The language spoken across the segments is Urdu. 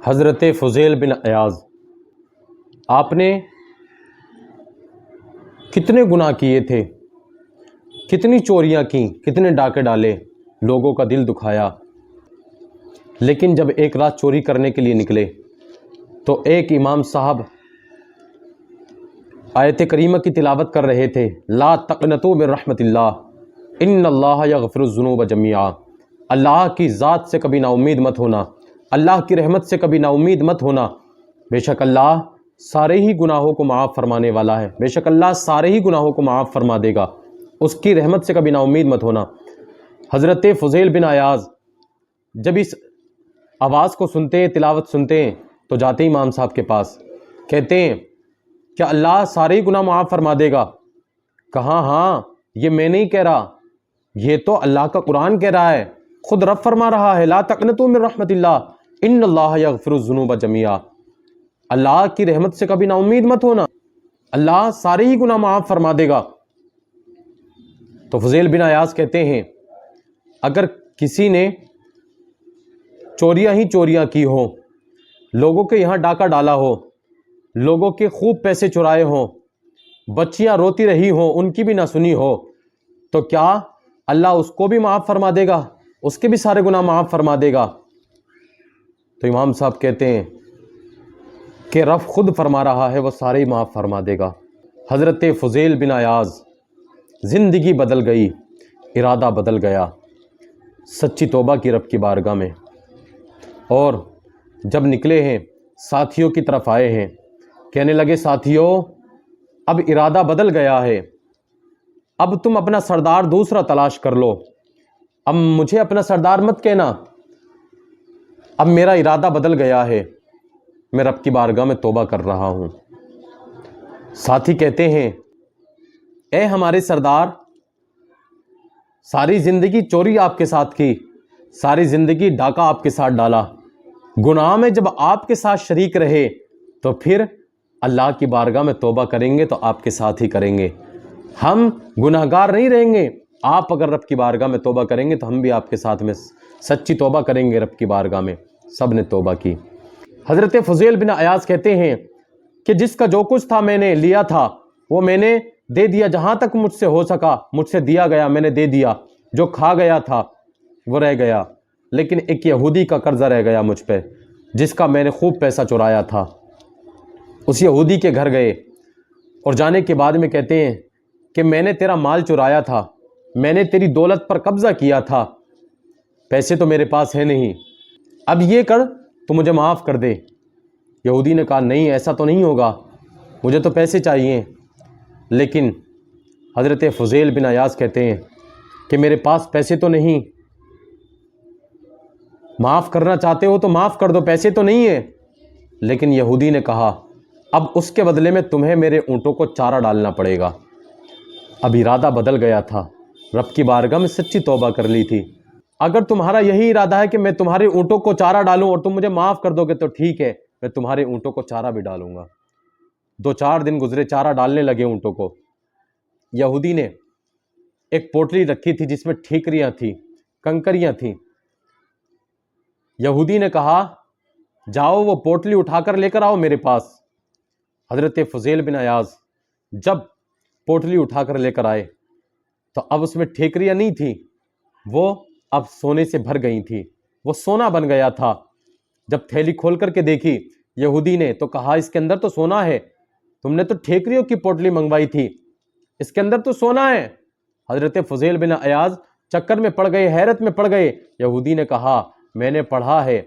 حضرت فضیل بن عیاض، آپ نے کتنے گناہ کیے تھے، کتنی چوریاں کیں، کتنے ڈاکے ڈالے، لوگوں کا دل دکھایا، لیکن جب ایک رات چوری کرنے کے لیے نکلے تو ایک امام صاحب آیت کریمہ کی تلاوت کر رہے تھے، لا تقنطوا من رحمت اللہ ان اللہ یغفر الذنوب جميعا، اللہ کی ذات سے کبھی نا امید مت ہونا، اللہ کی رحمت سے کبھی نا امید مت ہونا، بے شک اللہ سارے ہی گناہوں کو معاف فرمانے والا ہے، بے شک اللہ سارے ہی گناہوں کو معاف فرما دے گا، اس کی رحمت سے کبھی نا امید مت ہونا۔ حضرت فضیل بن عیاض جب اس آواز کو سنتے ہیں، تلاوت سنتے ہیں، تو جاتے ہیں امام صاحب کے پاس، کہتے ہیں کہ اللہ سارے ہی گناہ معاف فرما دے گا؟ کہاں، ہاں یہ میں نہیں کہہ رہا، یہ تو اللہ کا قرآن کہہ رہا ہے، خود رب فرما رہا ہے، لا تقنطوا من رحمت اللہ ان اللہ یغفر الذنوب جميعا، اللہ کی رحمت سے کبھی نا امید مت ہونا، اللہ سارے ہی گناہ معاف فرما دے گا۔ تو فضیل بن عیاض کہتے ہیں اگر کسی نے چوریاں ہی چوریاں کی ہوں، لوگوں کے یہاں ڈاکہ ڈالا ہو، لوگوں کے خوب پیسے چرائے ہوں، بچیاں روتی رہی ہوں، ان کی بھی نہ سنی ہو، تو کیا اللہ اس کو بھی معاف فرما دے گا، اس کے بھی سارے گناہ معاف فرما دے گا؟ تو امام صاحب کہتے ہیں کہ رب خود فرما رہا ہے وہ سارے ہی معاف فرما دے گا۔ حضرت فضیل بن عیاض زندگی بدل گئی، ارادہ بدل گیا، سچی توبہ کی رب کی بارگاہ میں، اور جب نکلے ہیں ساتھیوں کی طرف آئے ہیں، کہنے لگے ساتھیوں اب ارادہ بدل گیا ہے، اب تم اپنا سردار دوسرا تلاش کر لو، اب مجھے اپنا سردار مت کہنا، اب میرا ارادہ بدل گیا ہے، میں رب کی بارگاہ میں توبہ کر رہا ہوں۔ ساتھی کہتے ہیں اے ہمارے سردار، ساری زندگی چوری آپ کے ساتھ کی، ساری زندگی ڈاکہ آپ کے ساتھ ڈالا، گناہ میں جب آپ کے ساتھ شریک رہے تو پھر اللہ کی بارگاہ میں توبہ کریں گے تو آپ کے ساتھ ہی کریں گے، ہم گناہگار نہیں رہیں گے، آپ اگر رب کی بارگاہ میں توبہ کریں گے تو ہم بھی آپ کے ساتھ میں سچی توبہ کریں گے رب کی بارگاہ میں۔ سب نے توبہ کی۔ حضرت فضیل بن عیاض کہتے ہیں کہ جس کا جو کچھ تھا میں نے لیا تھا وہ میں نے دے دیا، جہاں تک مجھ سے ہو سکا مجھ سے دیا گیا، میں نے دے دیا، جو کھا گیا تھا وہ رہ گیا، لیکن ایک یہودی کا قرضہ رہ گیا مجھ پہ، جس کا میں نے خوب پیسہ چرایا تھا۔ اس یہودی کے گھر گئے اور جانے کے بعد میں کہتے ہیں کہ میں نے تیرا مال چرایا تھا، میں نے تیری دولت پر قبضہ کیا تھا، پیسے تو میرے پاس ہے نہیں، اب یہ کر تو مجھے معاف کر دے۔ یہودی نے کہا نہیں ایسا تو نہیں ہوگا، مجھے تو پیسے چاہیے۔ لیکن حضرت فضیل بن عیاض کہتے ہیں کہ میرے پاس پیسے تو نہیں، معاف کرنا چاہتے ہو تو معاف کر دو، پیسے تو نہیں ہے۔ لیکن یہودی نے کہا اب اس کے بدلے میں تمہیں میرے اونٹوں کو چارہ ڈالنا پڑے گا۔ اب ارادہ بدل گیا تھا، رب کی بارگاہ میں سچی توبہ کر لی تھی۔ اگر تمہارا یہی ارادہ ہے کہ میں تمہارے اونٹوں کو چارہ ڈالوں اور تم مجھے معاف کر دو گے تو ٹھیک ہے، میں تمہارے اونٹوں کو چارہ بھی ڈالوں گا۔ 2-4 دن گزرے، چارہ ڈالنے لگے اونٹوں کو۔ یہودی نے ایک پوٹلی رکھی تھی جس میں ٹھیکریاں تھیں، کنکریاں تھیں۔ یہودی نے کہا جاؤ وہ پوٹلی اٹھا کر لے کر آؤ میرے پاس۔ حضرت فضیل بن عیاض جب پوٹلی اٹھا کر لے کر آئے تو اب اس میں ٹھیکریاں نہیں تھیں، وہ اب سونے سے بھر گئی تھی، وہ سونا بن گیا تھا۔ جب تھیلی کھول کر کے دیکھی یہودی نے تو کہا اس کے اندر تو سونا ہے، تم نے تو ٹھیکریوں کی پوٹلی منگوائی تھی، اس کے اندر تو سونا ہے۔ حضرت فضیل بن عیاض چکر میں پڑ گئے، حیرت میں پڑ گئے۔ یہودی نے کہا میں نے پڑھا ہے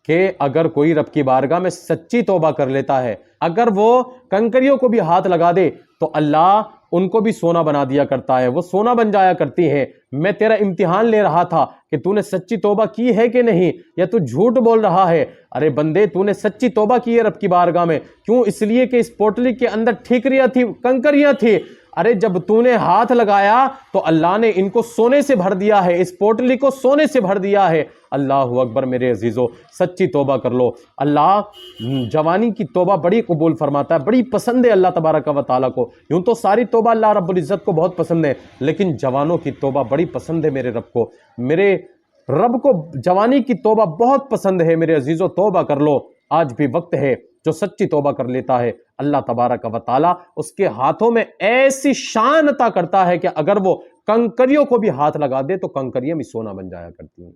کہ اگر کوئی رب کی بارگاہ میں سچی توبہ کر لیتا ہے، اگر وہ کنکریوں کو بھی ہاتھ لگا دے تو اللہ ان کو بھی سونا بنا دیا کرتا ہے، وہ سونا بن جایا کرتی ہے۔ میں تیرا امتحان لے رہا تھا کہ تو نے سچی توبہ کی ہے کہ نہیں، یا تو جھوٹ بول رہا ہے۔ ارے بندے تو نے سچی توبہ کی ہے رب کی بارگاہ میں، کیوں؟ اس لیے کہ اس پوٹلی کے اندر ٹھیکریاں تھی، کنکریاں تھی۔ ارے جب تو نے ہاتھ لگایا تو اللہ نے ان کو سونے سے بھر دیا ہے، اس پوٹلی کو سونے سے بھر دیا ہے۔ اللہ اکبر میرے عزیزو، سچی توبہ کر لو، اللہ جوانی کی توبہ بڑی قبول فرماتا ہے، بڑی پسند ہے اللہ تبارک و تعالیٰ کو۔ یوں تو ساری توبہ اللہ رب العزت کو بہت پسند ہے، لیکن جوانوں کی توبہ بڑی پسند ہے میرے رب کو۔ میرے رب کو جوانی کی توبہ بہت پسند ہے میرے عزیزو، توبہ کر لو، آج بھی وقت ہے۔ جو سچی توبہ کر لیتا ہے اللہ تبارک و تعالی اس کے ہاتھوں میں ایسی شان عطا کرتا ہے کہ اگر وہ کنکریوں کو بھی ہاتھ لگا دے تو کنکریاں بھی سونا بن جایا کرتی ہیں۔